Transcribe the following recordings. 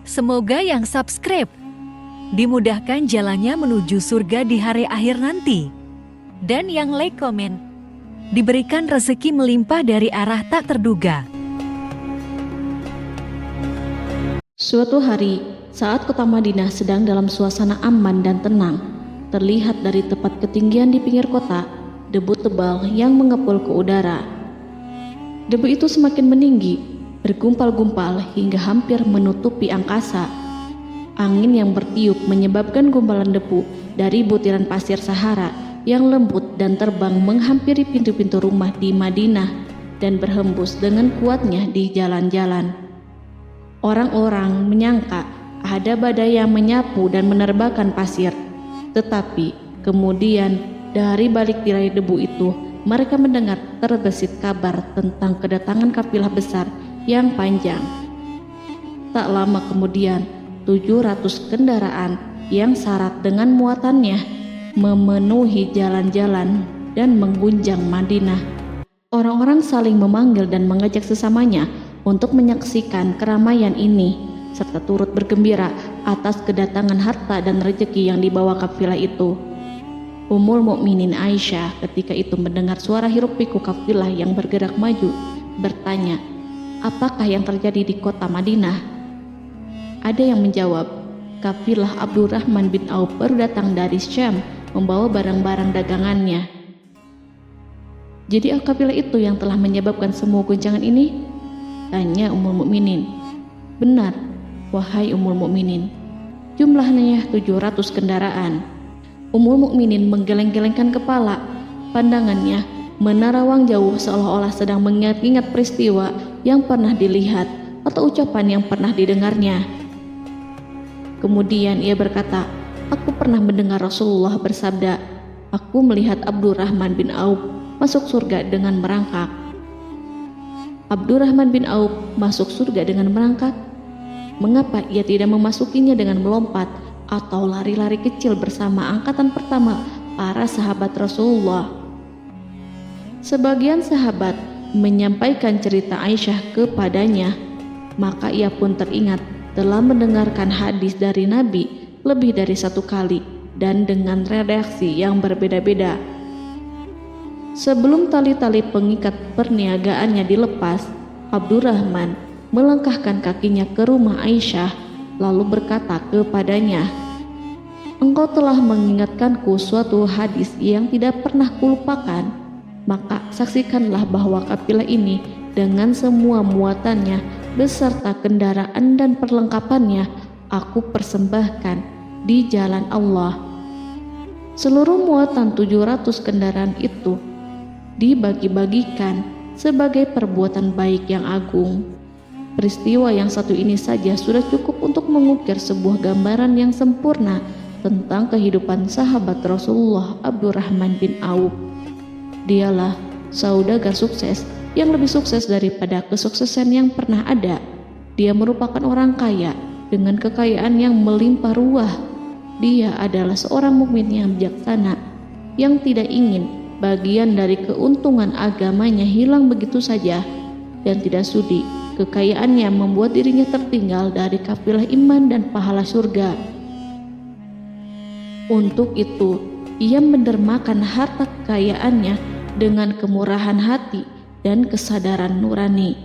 Semoga yang subscribe dimudahkan jalannya menuju surga di hari akhir nanti. Dan yang like komen diberikan rezeki melimpah dari arah tak terduga. Suatu hari, saat kota Madinah sedang dalam suasana aman dan tenang, terlihat dari tepat ketinggian di pinggir kota, debu tebal yang mengepul ke udara. Debu itu semakin meninggi, bergumpal-gumpal hingga hampir menutupi angkasa. Angin yang bertiup menyebabkan gumpalan debu dari butiran pasir Sahara yang lembut dan terbang menghampiri pintu-pintu rumah di Madinah dan berhembus dengan kuatnya di jalan-jalan. Orang-orang menyangka ada badai yang menyapu dan menerbangkan pasir, tetapi kemudian dari balik tirai debu itu mereka mendengar terbesit kabar tentang kedatangan kafilah besar yang panjang. Tak lama kemudian 700 kendaraan yang syarat dengan muatannya memenuhi jalan-jalan dan mengguncang Madinah. Orang-orang saling memanggil dan mengajak sesamanya untuk menyaksikan keramaian ini serta turut bergembira atas kedatangan harta dan rezeki yang dibawa kafilah itu. Ummul Mukminin Aisyah ketika itu mendengar suara hiruk-pikuk kafilah yang bergerak maju, bertanya, "Apakah yang terjadi di kota Madinah?" Ada yang menjawab, "Kafilah Abdurrahman bin Auf baru datang dari Syam membawa barang-barang dagangannya." "Jadi kafilah itu yang telah menyebabkan semua guncangan ini?" tanya Ummul Mukminin. "Benar, wahai Ummul Mukminin. Jumlahnya 700 kendaraan." Ummul Mukminin menggeleng-gelengkan kepala. Pandangannya menerawang jauh seolah-olah sedang mengingat-ingat peristiwa yang pernah dilihat atau ucapan yang pernah didengarnya. Kemudian ia berkata, "Aku pernah mendengar Rasulullah bersabda, aku melihat Abdurrahman bin Auf masuk surga dengan merangkak." Abdurrahman bin Auf masuk surga dengan merangkak? Mengapa ia tidak memasukinya dengan melompat atau lari-lari kecil bersama angkatan pertama para sahabat Rasulullah? Sebagian sahabat menyampaikan cerita Aisyah kepadanya, maka ia pun teringat telah mendengarkan hadis dari Nabi lebih dari satu kali dan dengan redaksi yang berbeda-beda. Sebelum tali-tali pengikat perniagaannya dilepas, Abdurrahman melangkahkan kakinya ke rumah Aisyah lalu berkata kepadanya, "Engkau telah mengingatkanku suatu hadis yang tidak pernah kulupakan, maka saksikanlah bahwa kafilah ini dengan semua muatannya beserta kendaraan dan perlengkapannya aku persembahkan di jalan Allah." Seluruh muatan 700 kendaraan itu dibagi-bagikan sebagai perbuatan baik yang agung. Peristiwa yang satu ini saja sudah cukup untuk mengukir sebuah gambaran yang sempurna tentang kehidupan sahabat Rasulullah Abdurrahman bin Auf. Dialah saudagar sukses yang lebih sukses daripada kesuksesan yang pernah ada. Dia merupakan orang kaya dengan kekayaan yang melimpah ruah. Dia adalah seorang mukmin yang bijaksana yang tidak ingin bagian dari keuntungan agamanya hilang begitu saja dan tidak sudi kekayaannya membuat dirinya tertinggal dari kafilah iman dan pahala surga. Untuk itu, ia mendermakan harta kekayaannya dengan kemurahan hati dan kesadaran nurani.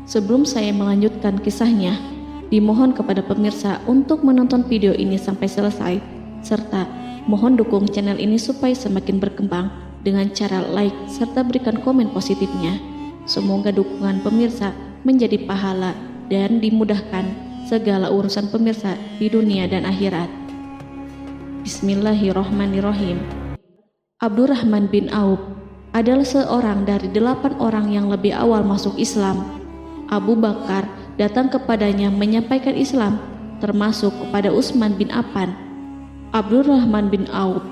Sebelum saya melanjutkan kisahnya, dimohon kepada pemirsa untuk menonton video ini sampai selesai, serta mohon dukung channel ini supaya semakin berkembang dengan cara like serta berikan komen positifnya. Semoga dukungan pemirsa menjadi pahala dan dimudahkan segala urusan pemirsa di dunia dan akhirat. Bismillahirrohmanirrohim. Abdurrahman bin Auf adalah seorang dari 8 orang yang lebih awal masuk Islam. Abu Bakar datang kepadanya menyampaikan Islam, termasuk kepada Utsman bin Affan. Abdurrahman bin Auf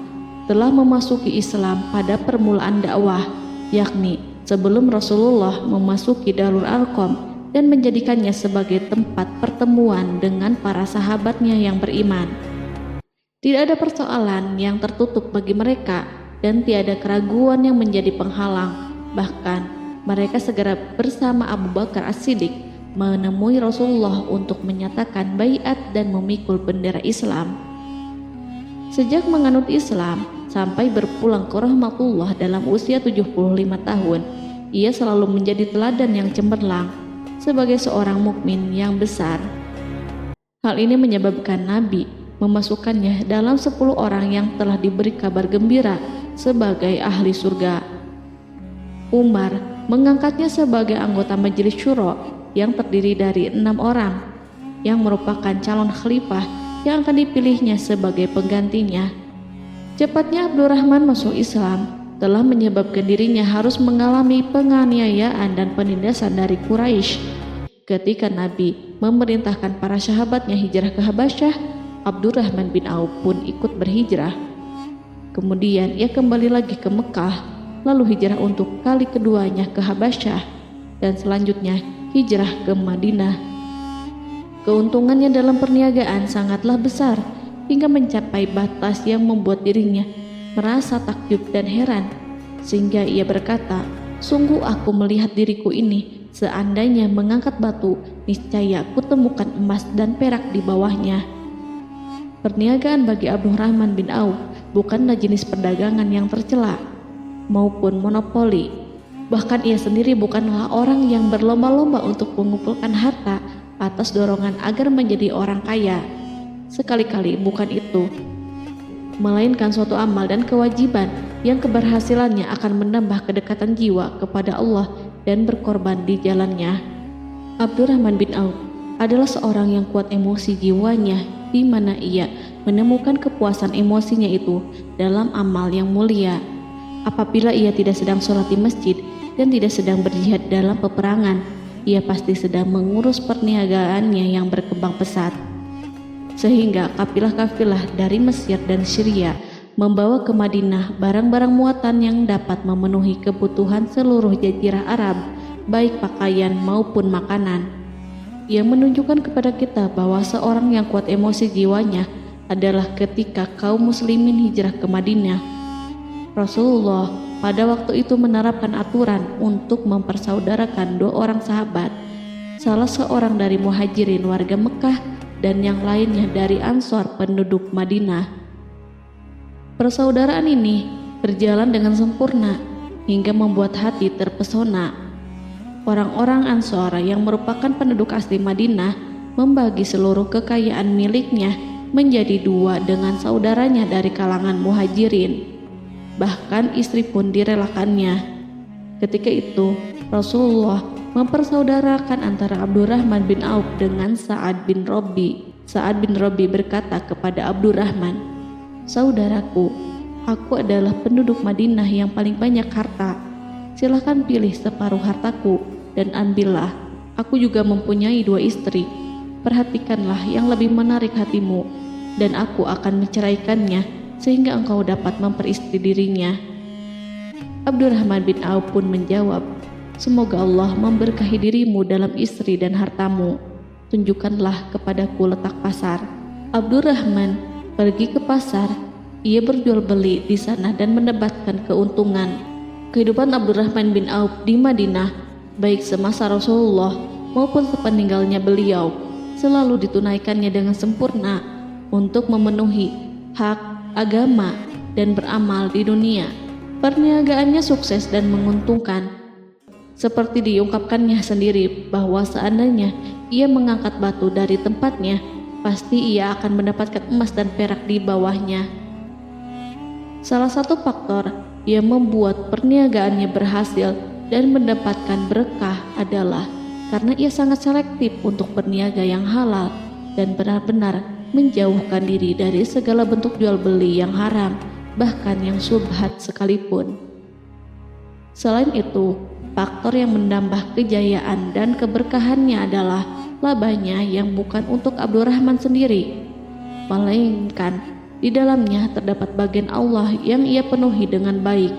telah memasuki Islam pada permulaan dakwah, yakni sebelum Rasulullah memasuki Darul Arqam dan menjadikannya sebagai tempat pertemuan dengan para sahabatnya yang beriman. Tidak ada persoalan yang tertutup bagi mereka dan tiada keraguan yang menjadi penghalang. Bahkan mereka segera bersama Abu Bakar As-Siddiq menemui Rasulullah untuk menyatakan baiat dan memikul bendera Islam. Sejak menganut Islam sampai berpulang ke rahmatullah dalam usia 75 tahun, ia selalu menjadi teladan yang cemerlang sebagai seorang mukmin yang besar. Hal ini menyebabkan Nabi memasukkannya dalam 10 orang yang telah diberi kabar gembira sebagai ahli surga. Umar mengangkatnya sebagai anggota majelis syuro yang terdiri dari 6 orang yang merupakan calon khalifah yang akan dipilihnya sebagai penggantinya. Cepatnya Abdurrahman masuk Islam telah menyebabkan dirinya harus mengalami penganiayaan dan penindasan dari Quraisy. Ketika Nabi memerintahkan para sahabatnya hijrah ke Habasyah, Abdurrahman bin Auf pun ikut berhijrah. Kemudian ia kembali lagi ke Mekah, lalu hijrah untuk kali keduanya ke Habasyah, dan selanjutnya hijrah ke Madinah. Keuntungannya dalam perniagaan sangatlah besar, hingga mencapai batas yang membuat dirinya merasa takjub dan heran, sehingga ia berkata, "Sungguh aku melihat diriku ini, seandainya mengangkat batu, niscaya aku temukan emas dan perak di bawahnya." Perniagaan bagi Abdurrahman bin Auf bukanlah jenis perdagangan yang tercela maupun monopoli. Bahkan ia sendiri bukanlah orang yang berlomba-lomba untuk mengumpulkan harta atas dorongan agar menjadi orang kaya. Sekali-kali bukan itu, melainkan suatu amal dan kewajiban yang keberhasilannya akan menambah kedekatan jiwa kepada Allah dan berkorban di jalannya. Abdurrahman bin Auf adalah seorang yang kuat emosi jiwanya, di mana ia menemukan kepuasan emosinya itu dalam amal yang mulia. Apabila ia tidak sedang sholat di masjid dan tidak sedang berjihad dalam peperangan, ia pasti sedang mengurus perniagaannya yang berkembang pesat. Sehingga kafilah-kafilah dari Mesir dan Syria membawa ke Madinah barang-barang muatan yang dapat memenuhi kebutuhan seluruh jazirah Arab, baik pakaian maupun makanan. Ia menunjukkan kepada kita bahwa seorang yang kuat emosi jiwanya adalah ketika kaum muslimin hijrah ke Madinah. Rasulullah pada waktu itu menerapkan aturan untuk mempersaudarakan 2 orang sahabat, salah seorang dari muhajirin warga Mekah dan yang lainnya dari Ansor penduduk Madinah. Persaudaraan ini berjalan dengan sempurna hingga membuat hati terpesona. Orang-orang Ansor yang merupakan penduduk asli Madinah membagi seluruh kekayaan miliknya menjadi 2 dengan saudaranya dari kalangan muhajirin. Bahkan istri pun direlakannya. Ketika itu Rasulullah mempersaudarakan antara Abdurrahman bin Auf dengan Sa'ad bin Rabi. Sa'ad bin Rabi berkata kepada Abdurrahman, "Saudaraku, aku adalah penduduk Madinah yang paling banyak harta. Silahkan pilih separuh hartaku dan ambillah. Aku juga mempunyai 2 istri. Perhatikanlah yang lebih menarik hatimu, dan aku akan menceraikannya sehingga engkau dapat memperistri dirinya." Abdurrahman bin Auf pun menjawab, "Semoga Allah memberkahi dirimu dalam istri dan hartamu. Tunjukkanlah kepadaku letak pasar." Abdurrahman pergi ke pasar. Ia berjual beli di sana dan mendapatkan keuntungan. Kehidupan Abdurrahman bin Auf di Madinah, baik semasa Rasulullah maupun sepeninggalnya beliau, selalu ditunaikannya dengan sempurna untuk memenuhi hak agama dan beramal di dunia. Perniagaannya sukses dan menguntungkan. Seperti diungkapkannya sendiri bahwa seandainya ia mengangkat batu dari tempatnya, pasti ia akan mendapatkan emas dan perak di bawahnya. Salah satu faktor yang membuat perniagaannya berhasil dan mendapatkan berkah adalah karena ia sangat selektif untuk berniaga yang halal dan benar-benar menjauhkan diri dari segala bentuk jual beli yang haram, bahkan yang syubhat sekalipun. Selain itu, faktor yang menambah kejayaan dan keberkahannya adalah labanya yang bukan untuk Abdurrahman sendiri, melainkan di dalamnya terdapat bagian Allah yang ia penuhi dengan baik.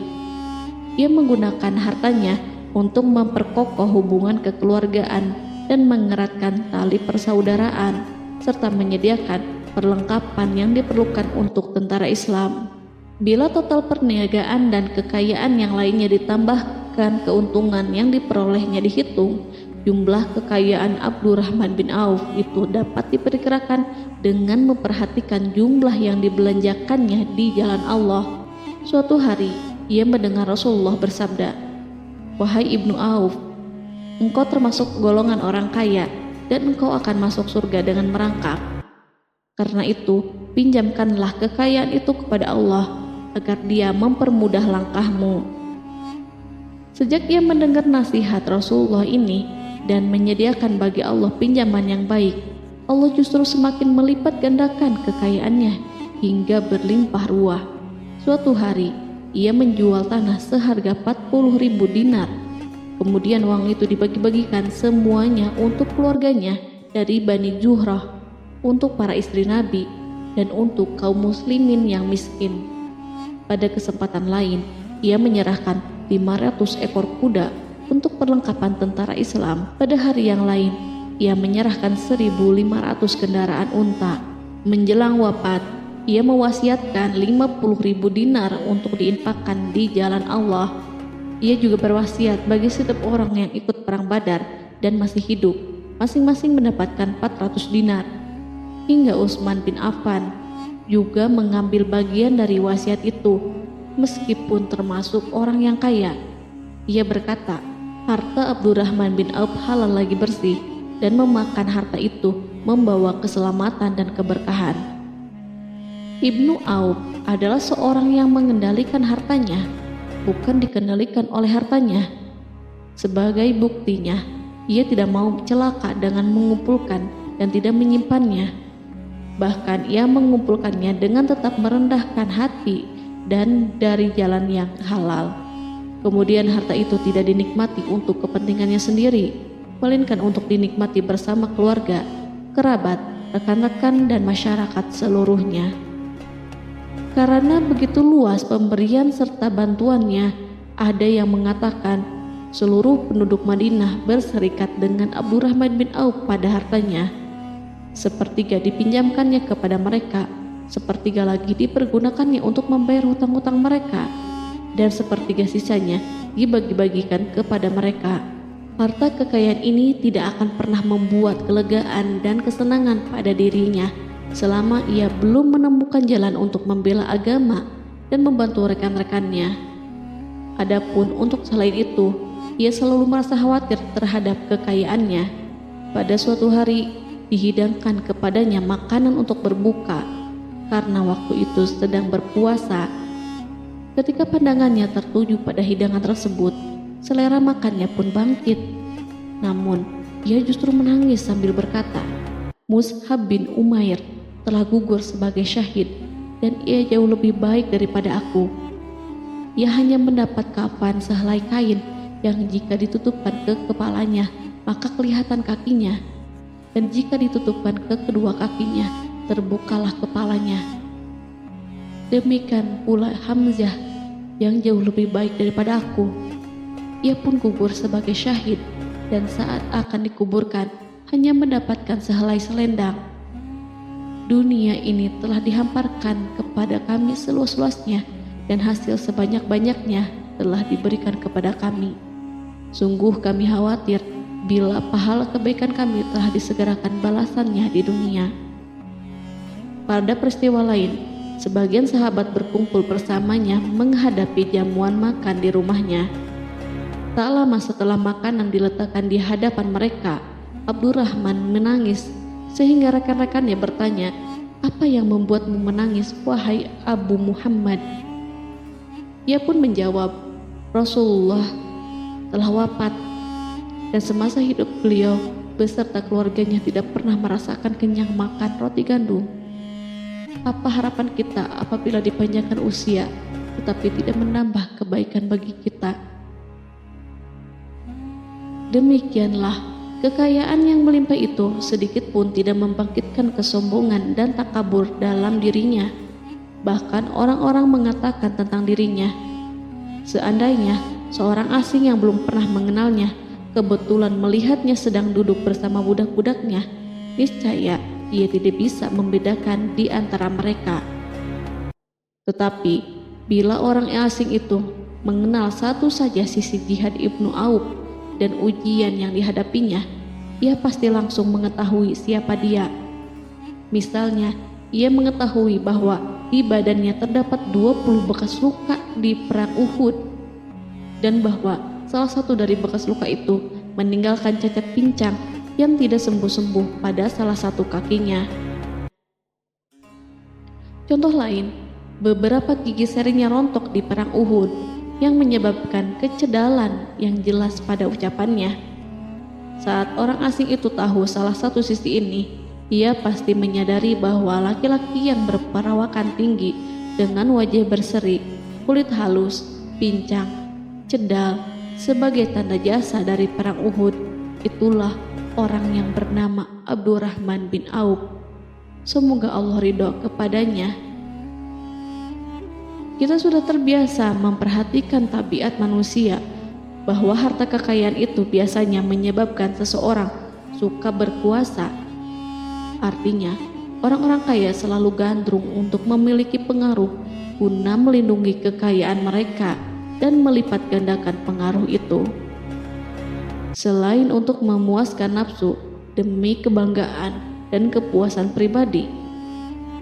Ia menggunakan hartanya untuk memperkokoh hubungan kekeluargaan dan mengeratkan tali persaudaraan, serta menyediakan perlengkapan yang diperlukan untuk tentara Islam. Bila total perniagaan dan kekayaan yang lainnya ditambahkan keuntungan yang diperolehnya dihitung, Jumlah kekayaan Abdurrahman bin Auf itu dapat diperkirakan dengan memperhatikan jumlah yang dibelanjakannya di jalan Allah. Suatu hari, ia mendengar Rasulullah bersabda, "Wahai Ibnu Auf, engkau termasuk golongan orang kaya dan engkau akan masuk surga dengan merangkak. Karena itu, pinjamkanlah kekayaan itu kepada Allah agar Dia mempermudah langkahmu." Sejak ia mendengar nasihat Rasulullah ini dan menyediakan bagi Allah pinjaman yang baik, Allah justru semakin melipat gandakan kekayaannya hingga berlimpah ruah. Suatu hari, ia menjual tanah seharga 40.000 dinar. Kemudian uang itu dibagi-bagikan semuanya untuk keluarganya dari Bani Zuhrah, untuk para istri Nabi, dan untuk kaum muslimin yang miskin. Pada kesempatan lain, ia menyerahkan 500 ekor kuda untuk perlengkapan tentara Islam. Pada hari yang lain, ia menyerahkan 1.500 kendaraan unta. Menjelang wafat, ia mewasiatkan 50.000 dinar untuk diinfakkan di jalan Allah. Ia juga berwasiat bagi setiap orang yang ikut perang Badar dan masih hidup, masing-masing mendapatkan 400 dinar. Hingga Utsman bin Affan juga mengambil bagian dari wasiat itu, meskipun termasuk orang yang kaya. Ia berkata, harta Abdurrahman bin Auf halal lagi bersih, dan memakan harta itu membawa keselamatan dan keberkahan. Ibnu Auf adalah seorang yang mengendalikan hartanya, bukan dikendalikan oleh hartanya. Sebagai buktinya, ia tidak mau celaka dengan mengumpulkan dan tidak menyimpannya. Bahkan ia mengumpulkannya dengan tetap merendahkan hati dan dari jalan yang halal. Kemudian harta itu tidak dinikmati untuk kepentingannya sendiri, melainkan untuk dinikmati bersama keluarga, kerabat, rekan-rekan, dan masyarakat seluruhnya. Karena begitu luas pemberian serta bantuannya, ada yang mengatakan seluruh penduduk Madinah berserikat dengan Abdurrahman bin Auf pada hartanya. Sepertiga dipinjamkannya kepada mereka, sepertiga lagi dipergunakannya untuk membayar hutang-hutang mereka, dan sepertiga sisanya dibagi-bagikan kepada mereka. Harta kekayaan ini tidak akan pernah membuat kelegaan dan kesenangan pada dirinya selama ia belum menemukan jalan untuk membela agama dan membantu rekan-rekannya. Adapun untuk selain itu, ia selalu merasa khawatir terhadap kekayaannya. Pada suatu hari, dihidangkan kepadanya makanan untuk berbuka karena waktu itu sedang berpuasa. Ketika pandangannya tertuju pada hidangan tersebut, selera makannya pun bangkit. Namun, ia justru menangis sambil berkata, "Mus'hab bin Umair telah gugur sebagai syahid, dan ia jauh lebih baik daripada aku. Ia hanya mendapat kafan sehelai kain yang jika ditutupkan ke kepalanya, maka kelihatan kakinya, dan jika ditutupkan ke kedua kakinya, terbukalah kepalanya. Demikian pula Hamzah yang jauh lebih baik daripada aku. Ia pun gugur sebagai syahid, dan saat akan dikuburkan hanya mendapatkan sehelai selendang. Dunia ini telah dihamparkan kepada kami seluas-luasnya, dan hasil sebanyak-banyaknya telah diberikan kepada kami. Sungguh kami khawatir bila pahala kebaikan kami telah disegerakan balasannya di dunia." Pada peristiwa lain, sebagian sahabat berkumpul bersamanya menghadapi jamuan makan di rumahnya. Tak lama setelah makanan diletakkan di hadapan mereka, Abdurrahman menangis sehingga rekan-rekannya bertanya, "Apa yang membuatmu menangis, wahai Abu Muhammad?" Ia pun menjawab, "Rasulullah telah wafat, dan semasa hidup beliau beserta keluarganya tidak pernah merasakan kenyang makan roti gandum. Apa harapan kita apabila dipanjangkan usia, tetapi tidak menambah kebaikan bagi kita?" Demikianlah, kekayaan yang melimpah itu sedikit pun tidak membangkitkan kesombongan dan takabur dalam dirinya. Bahkan orang-orang mengatakan tentang dirinya, seandainya seorang asing yang belum pernah mengenalnya kebetulan melihatnya sedang duduk bersama budak-budaknya, niscaya ia tidak bisa membedakan di antara mereka. Tetapi bila orang asing itu mengenal satu saja sisi jihad Ibnu Auf, dan ujian yang dihadapinya, ia pasti langsung mengetahui siapa dia. Misalnya, ia mengetahui bahwa di badannya terdapat 20 bekas luka di perang Uhud, dan bahwa salah satu dari bekas luka itu meninggalkan cacat pincang yang tidak sembuh-sembuh pada salah satu kakinya. Contoh lain, beberapa gigi serinya rontok di perang Uhud yang menyebabkan kecedalan yang jelas pada ucapannya. Saat orang asing itu tahu salah satu sisi ini, ia pasti menyadari bahwa laki-laki yang berperawakan tinggi dengan wajah berseri, kulit halus, pincang, cedal sebagai tanda jasa dari perang Uhud, itulah orang yang bernama Abdurrahman bin Auf. Semoga Allah ridho kepadanya. Kita sudah terbiasa memperhatikan tabiat manusia, bahwa harta kekayaan itu biasanya menyebabkan seseorang suka berkuasa. Artinya, orang-orang kaya selalu gandrung untuk memiliki pengaruh guna melindungi kekayaan mereka dan melipat gandakan pengaruh itu. Selain untuk memuaskan nafsu demi kebanggaan dan kepuasan pribadi,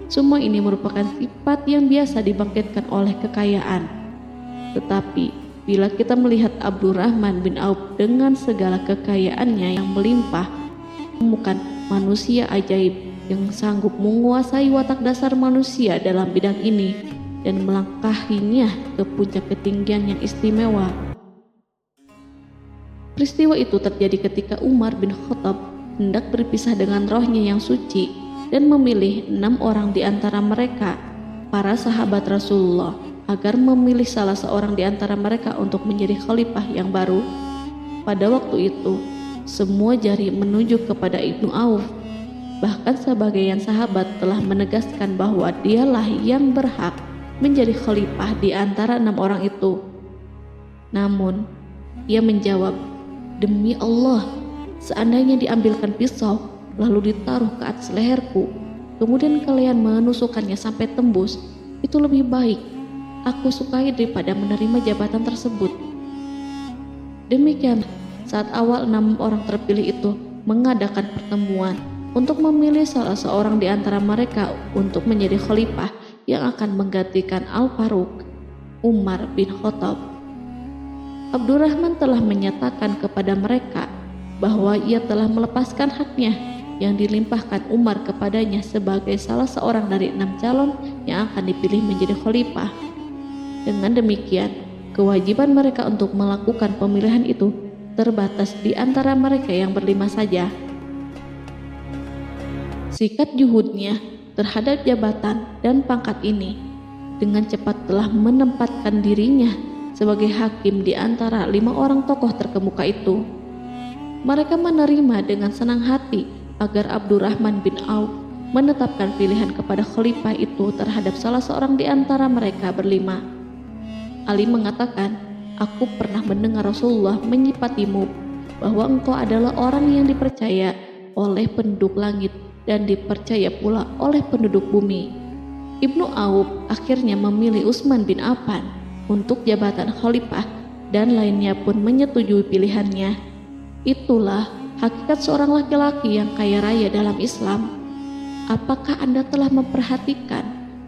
semua ini merupakan sifat yang biasa dibangkitkan oleh kekayaan. Tetapi bila kita melihat Abdurrahman bin Auf dengan segala kekayaannya yang melimpah, menemukan manusia ajaib yang sanggup menguasai watak dasar manusia dalam bidang ini dan melangkahinya ke puncak ketinggian yang istimewa. Peristiwa itu terjadi ketika Umar bin Khattab hendak berpisah dengan rohnya yang suci dan memilih 6 orang di antara mereka, para sahabat Rasulullah, agar memilih salah seorang di antara mereka untuk menjadi khalifah yang baru. Pada waktu itu, semua jari menunjuk kepada Ibnu Auf. Bahkan sebagian sahabat telah menegaskan bahwa dialah yang berhak menjadi khalifah di antara 6 orang itu. Namun, ia menjawab, "Demi Allah, seandainya diambilkan pisau lalu ditaruh ke atas leherku, kemudian kalian menusukkannya sampai tembus, itu lebih baik aku sukai daripada menerima jabatan tersebut." Demikian, saat awal 6 orang terpilih itu mengadakan pertemuan untuk memilih salah seorang di antara mereka untuk menjadi khalifah yang akan menggantikan Al-Faruq, Umar bin Khattab, Abdurrahman telah menyatakan kepada mereka bahwa ia telah melepaskan haknya yang dilimpahkan Umar kepadanya sebagai salah seorang dari 6 calon yang akan dipilih menjadi khalifah. Dengan demikian, kewajiban mereka untuk melakukan pemilihan itu terbatas di antara mereka yang berlima saja. Sikat juhudnya terhadap jabatan dan pangkat ini dengan cepat telah menempatkan dirinya sebagai hakim di antara 5 orang tokoh terkemuka itu. Mereka menerima dengan senang hati agar Abdurrahman bin Auf menetapkan pilihan kepada khalifah itu terhadap salah seorang di antara mereka berlima. Ali mengatakan, "Aku pernah mendengar Rasulullah menyifatimu bahwa engkau adalah orang yang dipercaya oleh penduduk langit dan dipercaya pula oleh penduduk bumi." Ibnu Auf akhirnya memilih Utsman bin Affan untuk jabatan khalifah dan lainnya pun menyetujui pilihannya. Itulah hakikat seorang laki-laki yang kaya raya dalam Islam. Apakah Anda telah memperhatikan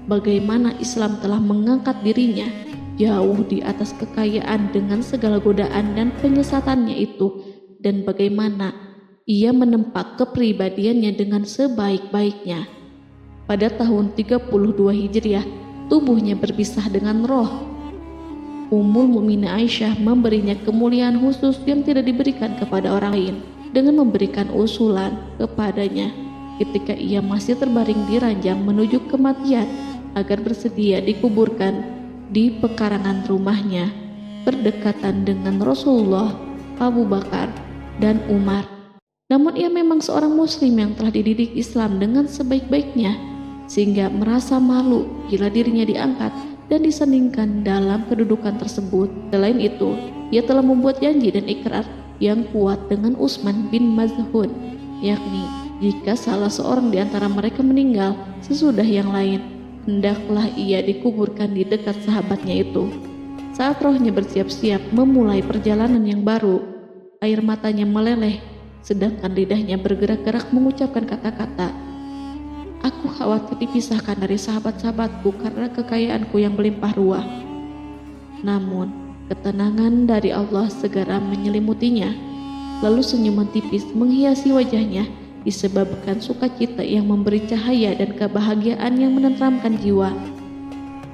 bagaimana Islam telah mengangkat dirinya jauh di atas kekayaan dengan segala godaan dan penyesatannya itu, dan bagaimana ia menempa kepribadiannya dengan sebaik-baiknya? Pada tahun 32 Hijriah, tubuhnya berpisah dengan roh. Ummul Mukminin Aisyah memberinya kemuliaan khusus yang tidak diberikan kepada orang lain dengan memberikan usulan kepadanya ketika ia masih terbaring di ranjang menuju kematian agar bersedia dikuburkan di pekarangan rumahnya berdekatan dengan Rasulullah, Abu Bakar, dan Umar. Namun ia memang seorang muslim yang telah dididik Islam dengan sebaik-baiknya, sehingga merasa malu bila dirinya diangkat dan disandingkan dalam kedudukan tersebut. Selain itu, ia telah membuat janji dan ikrar yang kuat dengan Utsman bin Maz'un, yakni jika salah seorang di antara mereka meninggal sesudah yang lain, hendaklah ia dikuburkan di dekat sahabatnya itu. Saat rohnya bersiap-siap memulai perjalanan yang baru, air matanya meleleh, sedangkan lidahnya bergerak-gerak mengucapkan kata-kata. Aku khawatir dipisahkan dari sahabat-sahabatku karena kekayaanku yang melimpah ruah. Namun, ketenangan dari Allah segera menyelimutinya. Lalu senyuman tipis menghiasi wajahnya disebabkan sukacita yang memberi cahaya dan kebahagiaan yang menenteramkan jiwa.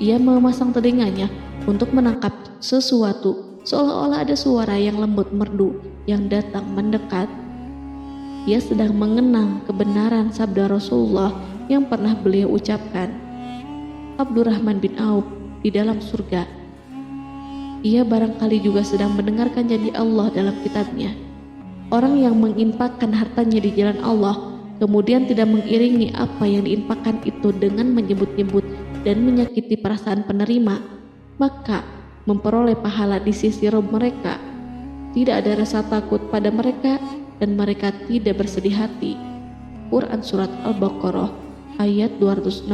Ia memasang telinganya untuk menangkap sesuatu, seolah-olah ada suara yang lembut merdu yang datang mendekat. Ia sedang mengenang kebenaran sabda Rasulullah yang pernah beliau ucapkan, Abdurrahman bin Auf di dalam surga. Ia barangkali juga sedang mendengarkan janji Allah dalam kitabnya. Orang yang menginfakkan hartanya di jalan Allah, kemudian tidak mengiringi apa yang diinfakkan itu dengan menyebut-nyebut dan menyakiti perasaan penerima, maka memperoleh pahala di sisi Rabb mereka. Tidak ada rasa takut pada mereka dan mereka tidak bersedih hati. Quran Surat Al-Baqarah ayat 262.